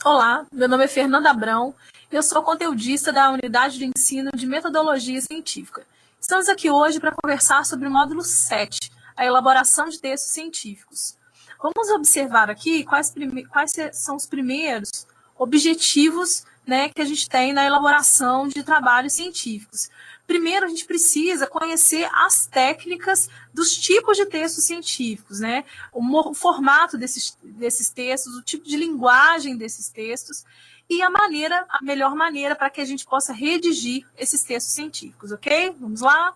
Olá, meu nome é Fernanda Abrão, eu sou conteudista da Unidade de Ensino de Metodologia Científica. Estamos aqui hoje para conversar sobre o módulo 7, a elaboração de textos científicos. Vamos observar aqui quais são os primeiros objetivos, né, que a gente tem na elaboração de trabalhos científicos. Primeiro, a gente precisa conhecer as técnicas dos tipos de textos científicos, né? O formato desses textos, o tipo de linguagem desses textos e a melhor maneira para que a gente possa redigir esses textos científicos, ok? Vamos lá?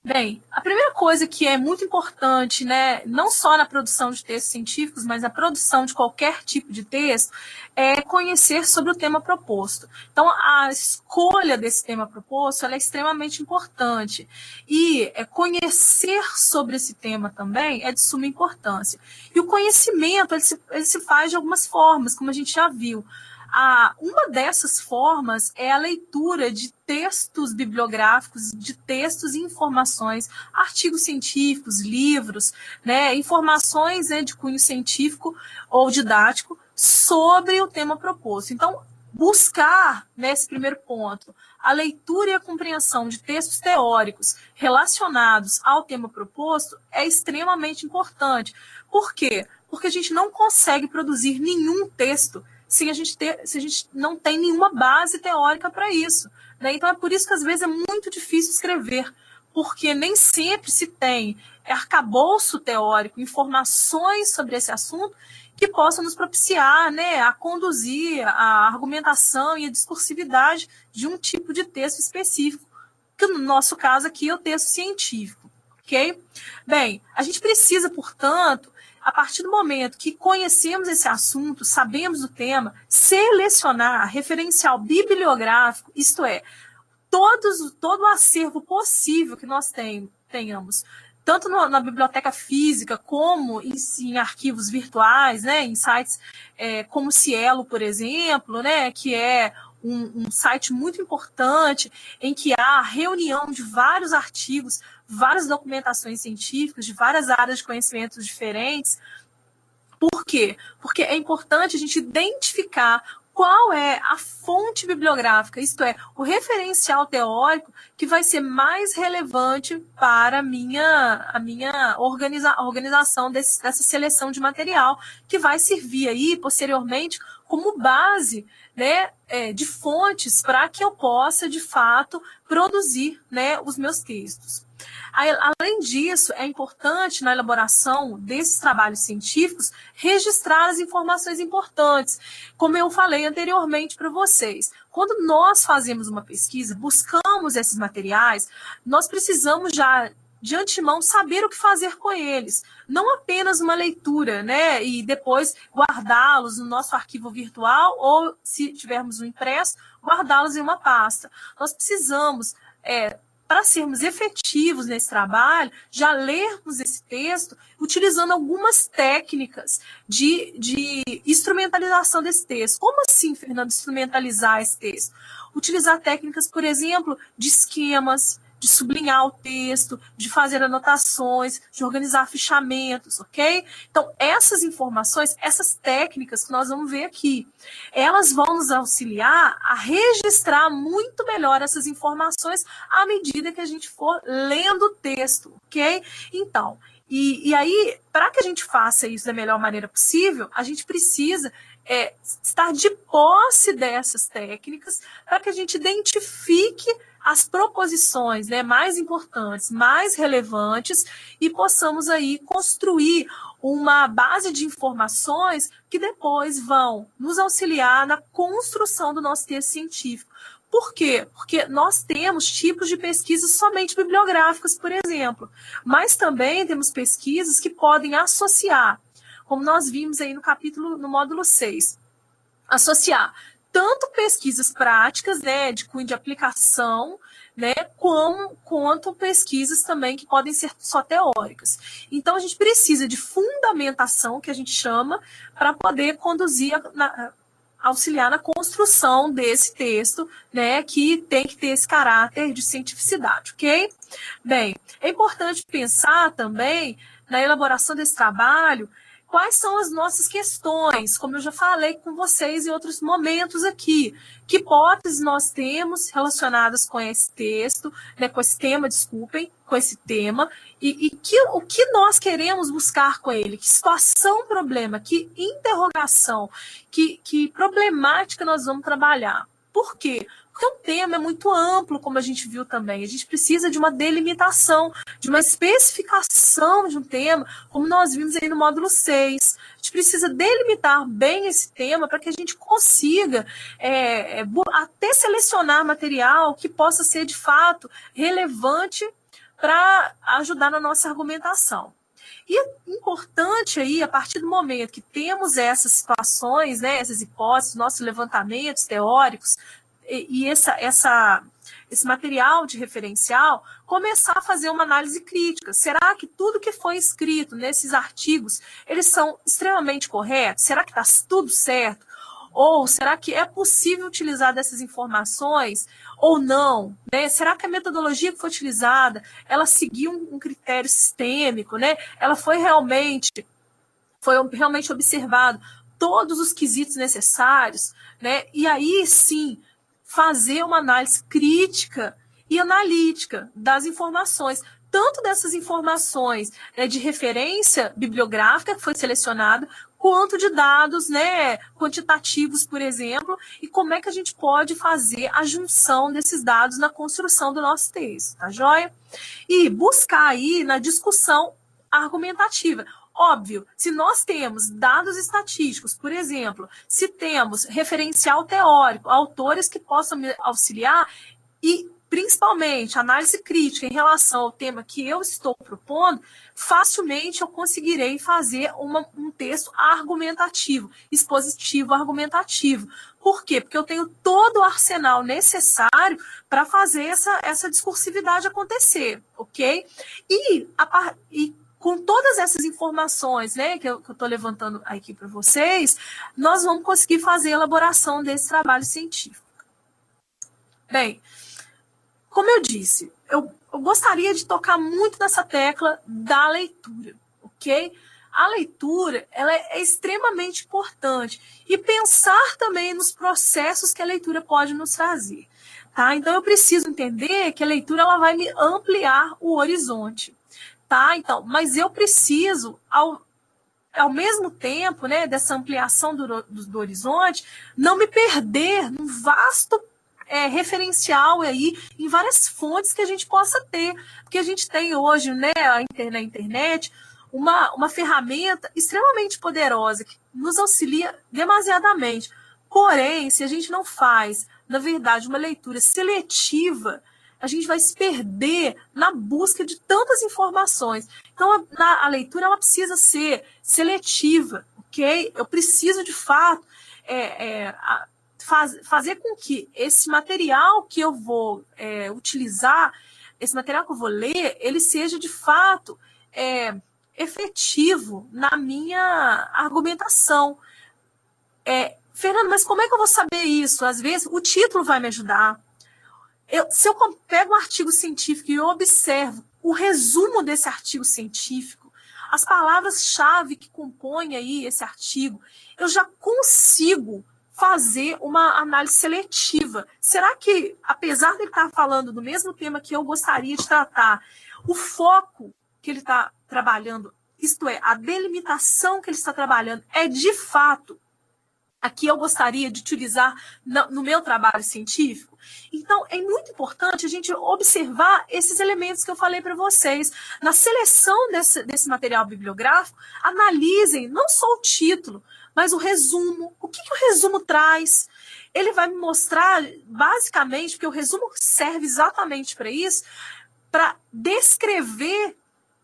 Bem, a primeira coisa que é muito importante, né, não só na produção de textos científicos, mas na produção de qualquer tipo de texto, é conhecer sobre o tema proposto. Então, a escolha desse tema proposto ela é extremamente importante. E conhecer sobre esse tema também é de suma importância. E o conhecimento ele se faz de algumas formas, como a gente já viu. Uma dessas formas é a leitura de textos bibliográficos, de textos e informações, artigos científicos, livros, né, informações, né, de cunho científico ou didático sobre o tema proposto. Então, buscar, nesse primeiro ponto, a leitura e a compreensão de textos teóricos relacionados ao tema proposto é extremamente importante. Por quê? Porque a gente não consegue produzir nenhum texto se a gente não tem nenhuma base teórica para isso. Né? Então, é por isso que, às vezes, é muito difícil escrever, porque nem sempre se tem arcabouço teórico, informações sobre esse assunto que possam nos propiciar, né, a conduzir a argumentação e a discursividade de um tipo de texto específico, que no nosso caso aqui é o texto científico. Ok? Bem, a gente precisa, portanto, a partir do momento que conhecemos esse assunto, sabemos o tema, selecionar referencial bibliográfico, isto é, todo o acervo possível que nós tenhamos, tanto na biblioteca física, como em arquivos virtuais, né, em sites como o Cielo, por exemplo, né, que é um site muito importante, em que há reunião de vários artigos, várias documentações científicas, de várias áreas de conhecimentos diferentes. Por quê? Porque é importante a gente identificar qual é a fonte bibliográfica, isto é, o referencial teórico que vai ser mais relevante para a minha organização dessa seleção de material, que vai servir aí, posteriormente, como base, né, de fontes para que eu possa, de fato, produzir, né, os meus textos. Além disso, é importante, na elaboração desses trabalhos científicos, registrar as informações importantes. Como eu falei anteriormente para vocês, quando nós fazemos uma pesquisa, buscamos esses materiais, nós precisamos já, de antemão, saber o que fazer com eles. Não apenas uma leitura, né, e depois guardá-los no nosso arquivo virtual, ou, se tivermos um impresso, guardá-los em uma pasta. Nós precisamos, para sermos efetivos nesse trabalho, já lermos esse texto utilizando algumas técnicas de instrumentalização desse texto. Como assim, Fernando, instrumentalizar esse texto? Utilizar técnicas, por exemplo, de esquemas, de sublinhar o texto, de fazer anotações, de organizar fichamentos, ok? Então, essas informações, essas técnicas que nós vamos ver aqui, elas vão nos auxiliar a registrar muito melhor essas informações à medida que a gente for lendo o texto, ok? Então, e aí, para que a gente faça isso da melhor maneira possível, a gente precisa estar de posse dessas técnicas para que a gente identifique as proposições, né, mais importantes, mais relevantes, e possamos aí construir uma base de informações que depois vão nos auxiliar na construção do nosso texto científico. Por quê? Porque nós temos tipos de pesquisas somente bibliográficas, por exemplo, mas também temos pesquisas que podem associar, como nós vimos aí no módulo 6, associar tanto pesquisas práticas, né, de cunho de aplicação, né, quanto pesquisas também que podem ser só teóricas. Então, a gente precisa de fundamentação, que a gente chama, para poder conduzir, auxiliar na construção desse texto, né, que tem que ter esse caráter de cientificidade, ok? Bem, é importante pensar também na elaboração desse trabalho quais são as nossas questões, como eu já falei com vocês em outros momentos aqui, que hipóteses nós temos relacionadas com esse texto, né, com esse tema, desculpem, com esse tema, o que nós queremos buscar com ele, que situação, problema, que interrogação, que problemática nós vamos trabalhar. Por quê? Porque o tema é muito amplo, como a gente viu também. A gente precisa de uma delimitação, de uma especificação de um tema, como nós vimos aí no módulo 6. A gente precisa delimitar bem esse tema para que a gente consiga até selecionar material que possa ser, de fato, relevante para ajudar na nossa argumentação. E é importante aí, a partir do momento que temos essas situações, né, essas hipóteses, nossos levantamentos teóricos, e esse material de referencial, começar a fazer uma análise crítica. Será que tudo que foi escrito nesses artigos, eles são extremamente corretos? Será que está tudo certo? Ou será que é possível utilizar dessas informações ou não? Né? Será que a metodologia que foi utilizada, ela seguiu um critério sistêmico? Né? Ela foi realmente observado todos os quesitos necessários? Né? E aí, sim, fazer uma análise crítica e analítica das informações, tanto dessas informações, né, de referência bibliográfica que foi selecionada, quanto de dados, né, quantitativos, por exemplo, e como é que a gente pode fazer a junção desses dados na construção do nosso texto, tá joia? E buscar aí na discussão argumentativa. Óbvio, se nós temos dados estatísticos, por exemplo, se temos referencial teórico, autores que possam me auxiliar e, principalmente, análise crítica em relação ao tema que eu estou propondo, facilmente eu conseguirei fazer um texto argumentativo, expositivo argumentativo. Por quê? Porque eu tenho todo o arsenal necessário para fazer essa discursividade acontecer, ok? E com todas essas informações, né, que eu estou levantando aqui para vocês, nós vamos conseguir fazer a elaboração desse trabalho científico. Bem, como eu disse, eu gostaria de tocar muito nessa tecla da leitura, ok? A leitura, ela é extremamente importante e pensar também nos processos que a leitura pode nos trazer, tá? Então, eu preciso entender que a leitura ela vai me ampliar o horizonte. Tá, então, mas eu preciso, ao mesmo tempo, né, dessa ampliação do horizonte, não me perder num vasto referencial aí, em várias fontes que a gente possa ter. Porque a gente tem hoje, né, na internet, uma ferramenta extremamente poderosa que nos auxilia demasiadamente. Porém, se a gente não faz, na verdade, uma leitura seletiva, a gente vai se perder na busca de tantas informações. Então, a leitura ela precisa ser seletiva, ok? Eu preciso, de fato, fazer com que esse material que eu vou utilizar, esse material que eu vou ler, ele seja, de fato, efetivo na minha argumentação. Fernando, mas como é que eu vou saber isso? Às vezes, o título vai me ajudar. Se eu pego um artigo científico e eu observo o resumo desse artigo científico, as palavras-chave que compõem aí esse artigo, eu já consigo fazer uma análise seletiva. Será que, apesar de ele estar falando do mesmo tema que eu gostaria de tratar, o foco que ele está trabalhando, isto é, a delimitação que ele está trabalhando, é de fato a que eu gostaria de utilizar no meu trabalho científico? Então, é muito importante a gente observar esses elementos que eu falei para vocês. Na seleção desse material bibliográfico, analisem não só o título, mas o resumo. O que o resumo traz? Ele vai me mostrar, basicamente, porque o resumo serve exatamente para isso, para descrever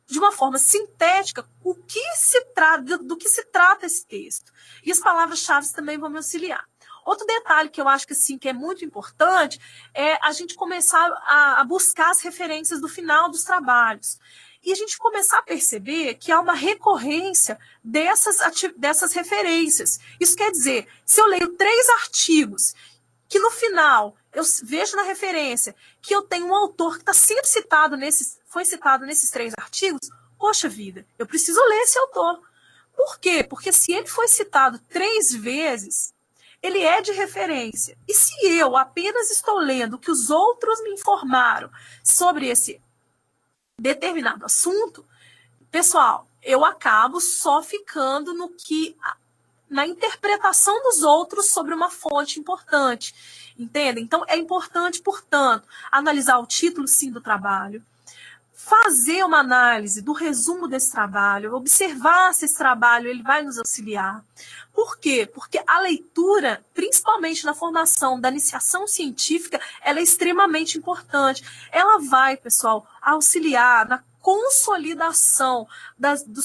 de uma forma sintética do que se trata esse texto. E as palavras-chave também vão me auxiliar. Outro detalhe que eu acho que, assim, que é muito importante é a gente começar a buscar as referências do final dos trabalhos. E a gente começar a perceber que há uma recorrência dessas referências. Isso quer dizer, se eu leio 3 artigos, que no final eu vejo na referência que eu tenho um autor que está sempre foi citado nesses 3 artigos, poxa vida, eu preciso ler esse autor. Por quê? Porque se ele foi citado 3 vezes, ele é de referência. E se eu apenas estou lendo o que os outros me informaram sobre esse determinado assunto, pessoal, eu acabo só ficando na interpretação dos outros sobre uma fonte importante. Entende? Então, é importante, portanto, analisar o título, sim, do trabalho, fazer uma análise do resumo desse trabalho, observar se esse trabalho ele vai nos auxiliar. Por quê? Porque a leitura, principalmente na formação da iniciação científica, ela é extremamente importante. Ela vai, pessoal, auxiliar na consolidação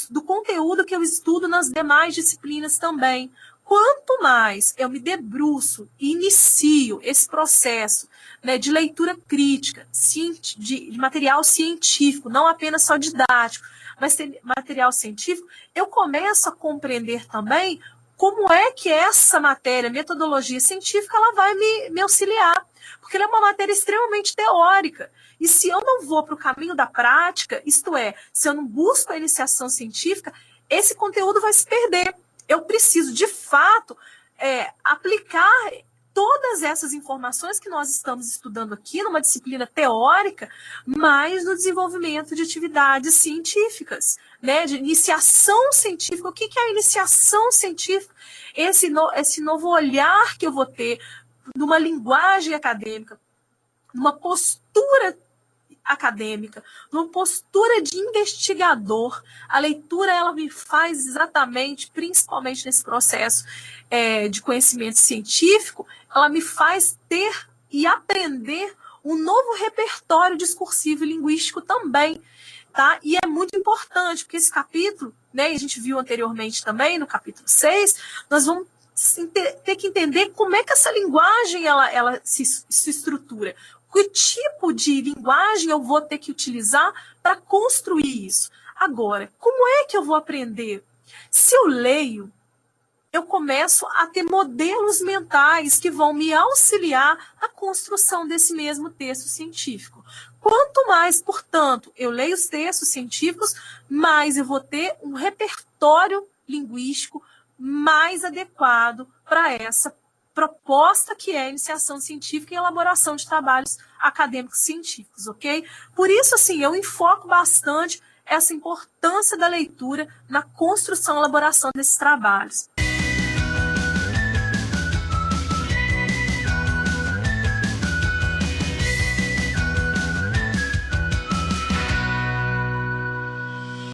do conteúdo que eu estudo nas demais disciplinas também. Quanto mais eu me debruço e inicio esse processo, né, de leitura crítica, de material científico, não apenas só didático, mas material científico, eu começo a compreender também como é que essa matéria, metodologia científica, ela vai me auxiliar. Porque ela é uma matéria extremamente teórica. E se eu não vou para o caminho da prática, isto é, se eu não busco a iniciação científica, esse conteúdo vai se perder. Eu preciso, de fato, aplicar todas essas informações que nós estamos estudando aqui numa disciplina teórica, mas no desenvolvimento de atividades científicas, né, de iniciação científica. O que é a iniciação científica? Esse novo olhar que eu vou ter numa linguagem acadêmica, numa postura acadêmica, numa postura de investigador. A leitura, ela me faz exatamente, principalmente nesse processo de conhecimento científico, ela me faz ter e aprender um novo repertório discursivo e linguístico também, tá? E é muito importante, porque esse capítulo, né, a gente viu anteriormente também, no capítulo 6, nós vamos ter que entender como é que essa linguagem ela se estrutura. Que tipo de linguagem eu vou ter que utilizar para construir isso? Agora, como é que eu vou aprender? Se eu leio, eu começo a ter modelos mentais que vão me auxiliar na construção desse mesmo texto científico. Quanto mais, portanto, eu leio os textos científicos, mais eu vou ter um repertório linguístico mais adequado para essa proposta que é a iniciação científica e elaboração de trabalhos acadêmicos científicos, ok? Por isso, assim, eu enfoco bastante essa importância da leitura na construção e elaboração desses trabalhos.